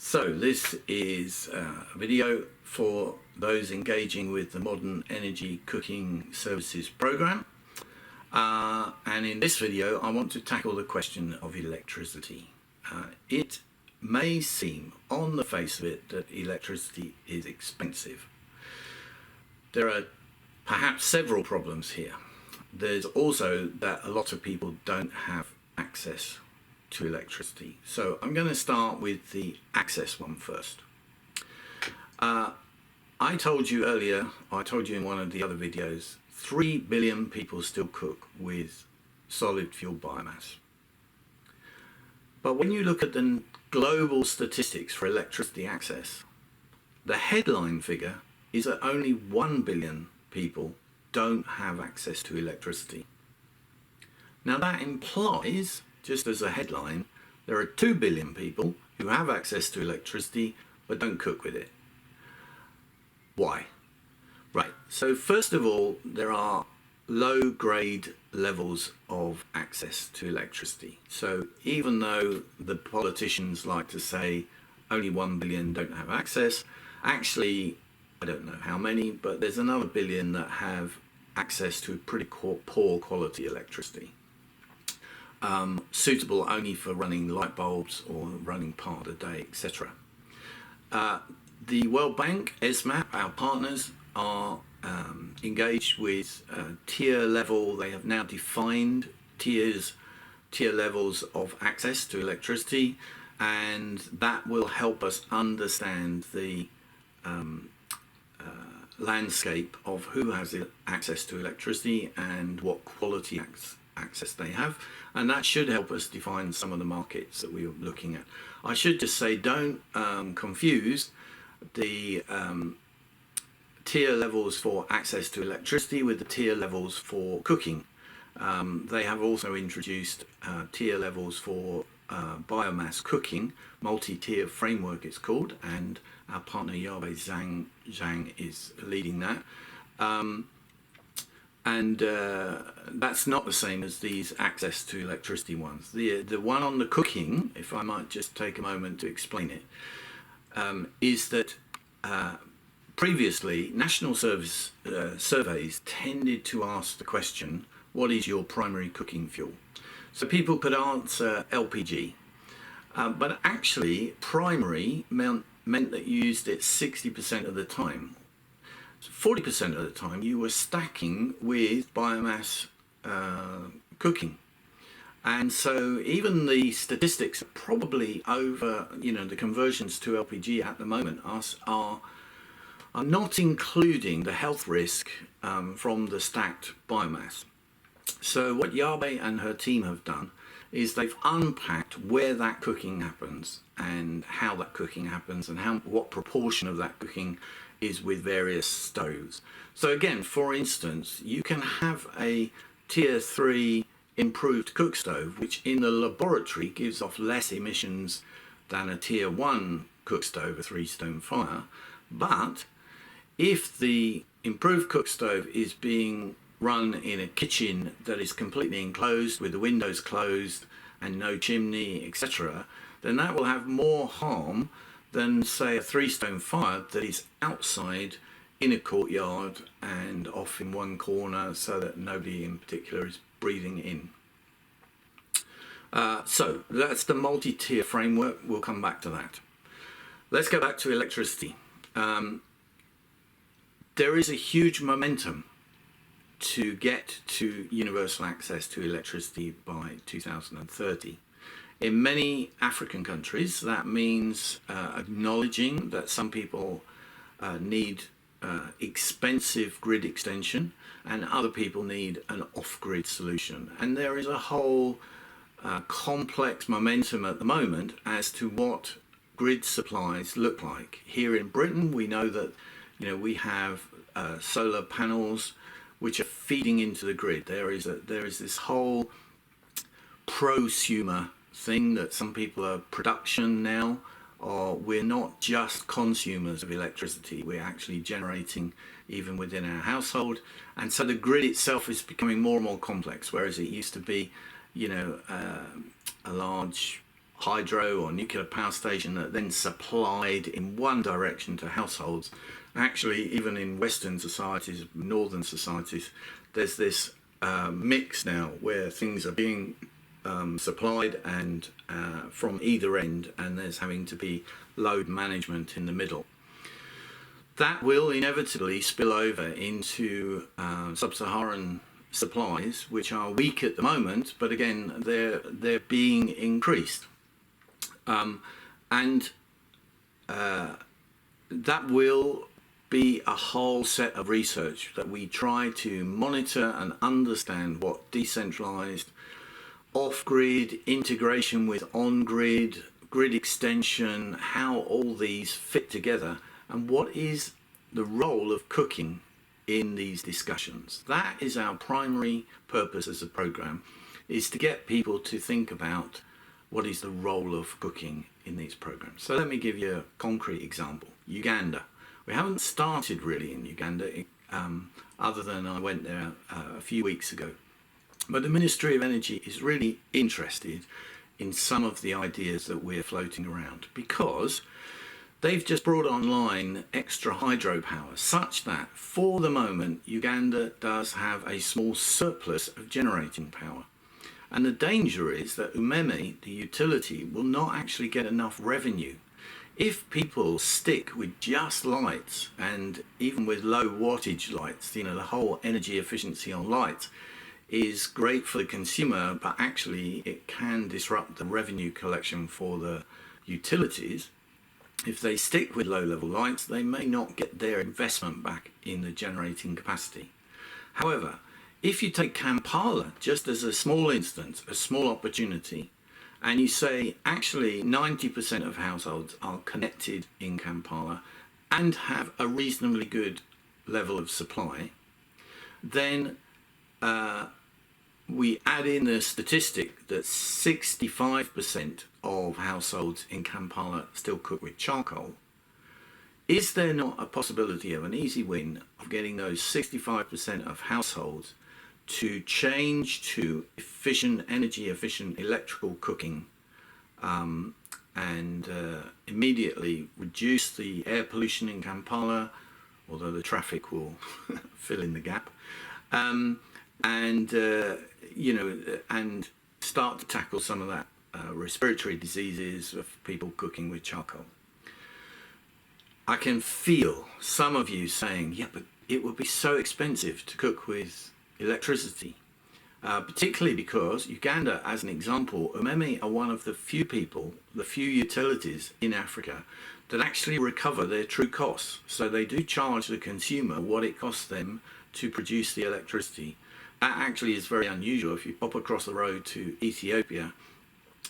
So this is a video for those engaging with the Modern Energy Cooking Services program. And in this video I want to tackle the question of electricity. It may seem on the face of it that electricity is expensive. There are perhaps several problems here. There's also that a lot of people don't have access to electricity. So I'm going to start with the access one first. I told you earlier, I told you in one of the other videos, 3 billion people still cook with solid fuel biomass. But when you look at the global statistics for electricity access, the headline figure is that only 1 billion people don't have access to electricity. Now that implies, just as a headline, there are 2 billion people who have access to electricity but don't cook with it. Why? Right, so first of all, there are low-grade levels of access to electricity. So even though the politicians like to say only 1 billion don't have access, actually, I don't know how many, but there's another billion that have access to pretty poor quality electricity. Suitable only for running light bulbs or running part of the day, etc. The World Bank, ESMAP, our partners, are engaged with tier level. They have now defined tier levels of access to electricity, and that will help us understand the landscape of who has access to electricity and what quality access they have, and that should help us define some of the markets that we are looking at. I should just say, don't confuse the tier levels for access to electricity with the tier levels for cooking. They have also introduced tier levels for biomass cooking, multi-tier framework it's called, and our partner Yabe Zhang is leading that. And that's not the same as these access to electricity ones. The one on the cooking, if I might just take a moment to explain it, is that previously national service surveys tended to ask the question, what is your primary cooking fuel? So people could answer LPG, but actually primary meant that you used it 60% of the time. 40% of the time you were stacking with biomass cooking. And so even the statistics probably over, the conversions to LPG at the moment are not including the health risk from the stacked biomass. So what Yabe and her team have done is they've unpacked where that cooking happens and how that cooking happens and what proportion of that cooking is with various stoves. So again, for instance, you can have a tier 3 improved cook stove, which in the laboratory gives off less emissions than a tier 1 cook stove, a 3-stone fire. But if the improved cook stove is being run in a kitchen that is completely enclosed with the windows closed and no chimney, etc., then that will have more harm than, say, a 3-stone fire that is outside in a courtyard and off in one corner so that nobody in particular is breathing in. So that's the multi-tier framework. We'll come back to that. Let's go back to electricity. There is a huge momentum to get to universal access to electricity by 2030. In many African countries, that means acknowledging that some people need expensive grid extension and other people need an off-grid solution. And there is a whole complex momentum at the moment as to what grid supplies look like. Here in Britain, we know that we have solar panels which are feeding into the grid. There is this whole prosumer thing that some people are production now, or we're not just consumers of electricity, we're actually generating even within our household. And so the grid itself is becoming more and more complex, whereas it used to be a large hydro or nuclear power station that then supplied in one direction to households. Actually, even in Western societies, northern societies, there's this mix now where things are being supplied and from either end, and there's having to be load management in the middle. That will inevitably spill over into sub-Saharan supplies, which are weak at the moment, but again, they're being increased. And that will be a whole set of research that we try to monitor and understand what decentralized, off-grid, integration with on-grid, grid extension, how all these fit together, and what is the role of cooking in these discussions. That is our primary purpose as a program, is to get people to think about what is the role of cooking in these programs. So let me give you a concrete example. Uganda. We haven't started really in Uganda, other than I went there a few weeks ago. But the Ministry of Energy is really interested in some of the ideas that we're floating around, because they've just brought online extra hydropower, such that for the moment Uganda does have a small surplus of generating power. And the danger is that Umeme, the utility, will not actually get enough revenue. If people stick with just lights, and even with low wattage lights, the whole energy efficiency on lights is great for the consumer, but actually it can disrupt the revenue collection for the utilities. If they stick with low-level lights, they may not get their investment back in the generating capacity. However, if you take Kampala just as a small instance, a small opportunity, and you say actually 90% of households are connected in Kampala and have a reasonably good level of supply, then we add in the statistic that 65% of households in Kampala still cook with charcoal. Is there not a possibility of an easy win of getting those 65% of households to change to energy efficient electrical cooking, and immediately reduce the air pollution in Kampala, although the traffic will fill in the gap, and start to tackle some of that respiratory diseases of people cooking with charcoal. I can feel some of you saying, yeah, but it would be so expensive to cook with electricity, particularly because Uganda, as an example, Umeme are one of the few utilities in Africa that actually recover their true costs. So they do charge the consumer what it costs them to produce the electricity. That actually is very unusual. If you pop across the road to Ethiopia,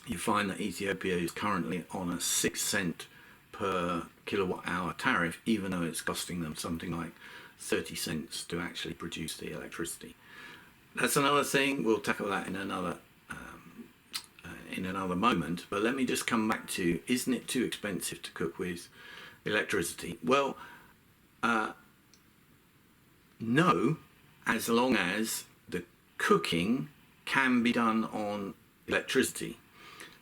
you find that Ethiopia is currently on a 6-cent per kilowatt hour tariff, even though it's costing them something like 30 cents to actually produce the electricity. That's another thing. We'll tackle that in another moment. But let me just come back to, isn't it too expensive to cook with electricity? Well, no, as long as the cooking can be done on electricity.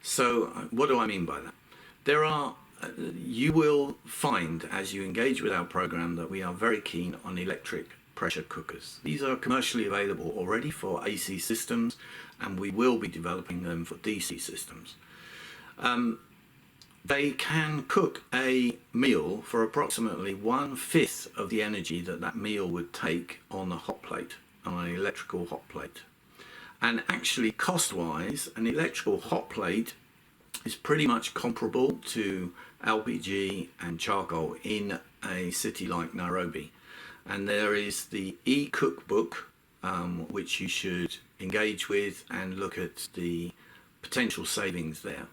So what do I mean by that? You will find as you engage with our program that we are very keen on electric pressure cookers. These are commercially available already for AC systems, and we will be developing them for DC systems. They can cook a meal for approximately 1/5 of the energy that meal would take on a hot plate, on an electrical hot plate. And actually, cost-wise, an electrical hot plate is pretty much comparable to LPG and charcoal in a city like Nairobi. And there is the e-cookbook, which you should engage with and look at the potential savings there.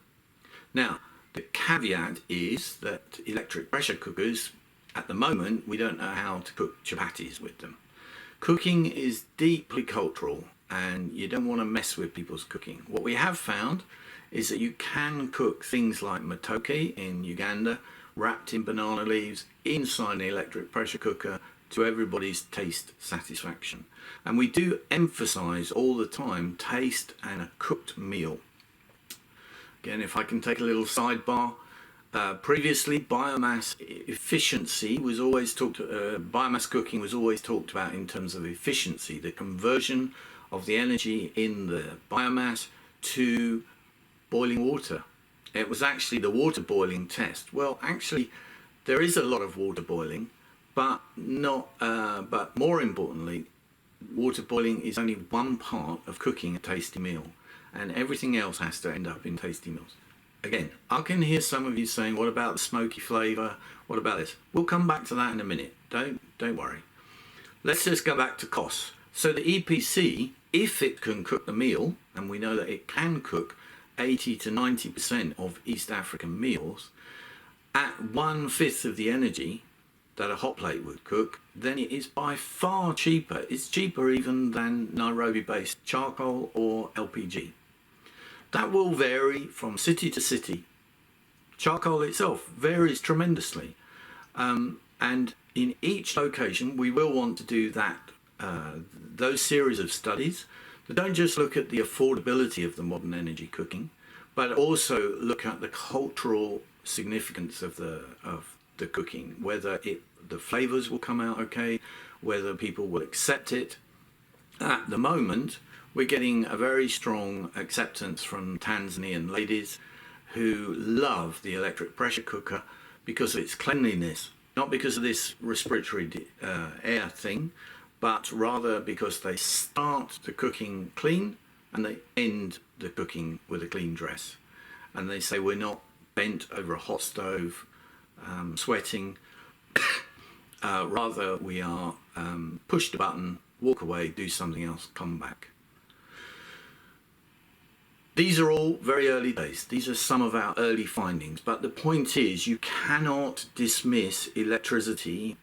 Now, the caveat is that electric pressure cookers, at the moment, we don't know how to cook chapatis with them. Cooking is deeply cultural, and you don't want to mess with people's cooking. What we have found is that you can cook things like matoke in Uganda, wrapped in banana leaves, inside an electric pressure cooker, to everybody's taste satisfaction. And we do emphasize all the time taste and a cooked meal. Again, if I can take a little sidebar, previously biomass efficiency was always biomass cooking was always talked about in terms of efficiency, the conversion of the energy in the biomass to boiling water. It was actually the water boiling test. Well, actually, there is a lot of water boiling, but more importantly, water boiling is only one part of cooking a tasty meal, and everything else has to end up in tasty meals. Again, I can hear some of you saying, what about the smoky flavour? What about this? We'll come back to that in a minute. Don't worry. Let's just go back to costs. So the EPC, if it can cook the meal, and we know that it can cook 80 to 90% of East African meals at 1/5 of the energy that a hot plate would cook, then it is by far cheaper. It's cheaper even than Nairobi-based charcoal or LPG. That will vary from city to city. Charcoal itself varies tremendously. And in each location, we will want to do those series of studies that don't just look at the affordability of the modern energy cooking, but also look at the cultural significance of the cooking, whether the flavors will come out okay, whether people will accept it. At the moment, we're getting a very strong acceptance from Tanzanian ladies who love the electric pressure cooker because of its cleanliness, not because of this respiratory air thing, but rather because they start the cooking clean and they end the cooking with a clean dress. And they say we're not bent over a hot stove, sweating, rather we are push the button, walk away, do something else, come back. These are all very early days. These are some of our early findings, but the point is you cannot dismiss electricity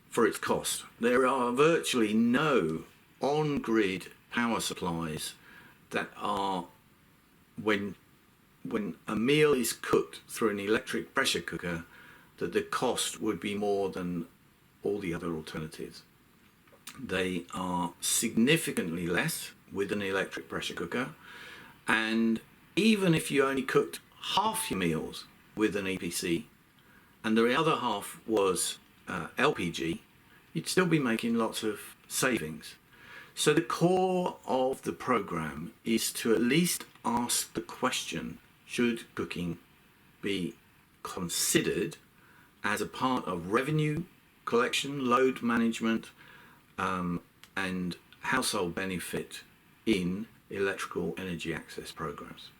for its cost. There are virtually no on-grid power supplies that are, when a meal is cooked through an electric pressure cooker, that the cost would be more than all the other alternatives. They are significantly less with an electric pressure cooker, and even if you only cooked half your meals with an EPC and the other half was LPG, you'd still be making lots of savings. So the core of the program is to at least ask the question, should cooking be considered as a part of revenue collection, load management, and household benefit in electrical energy access programs?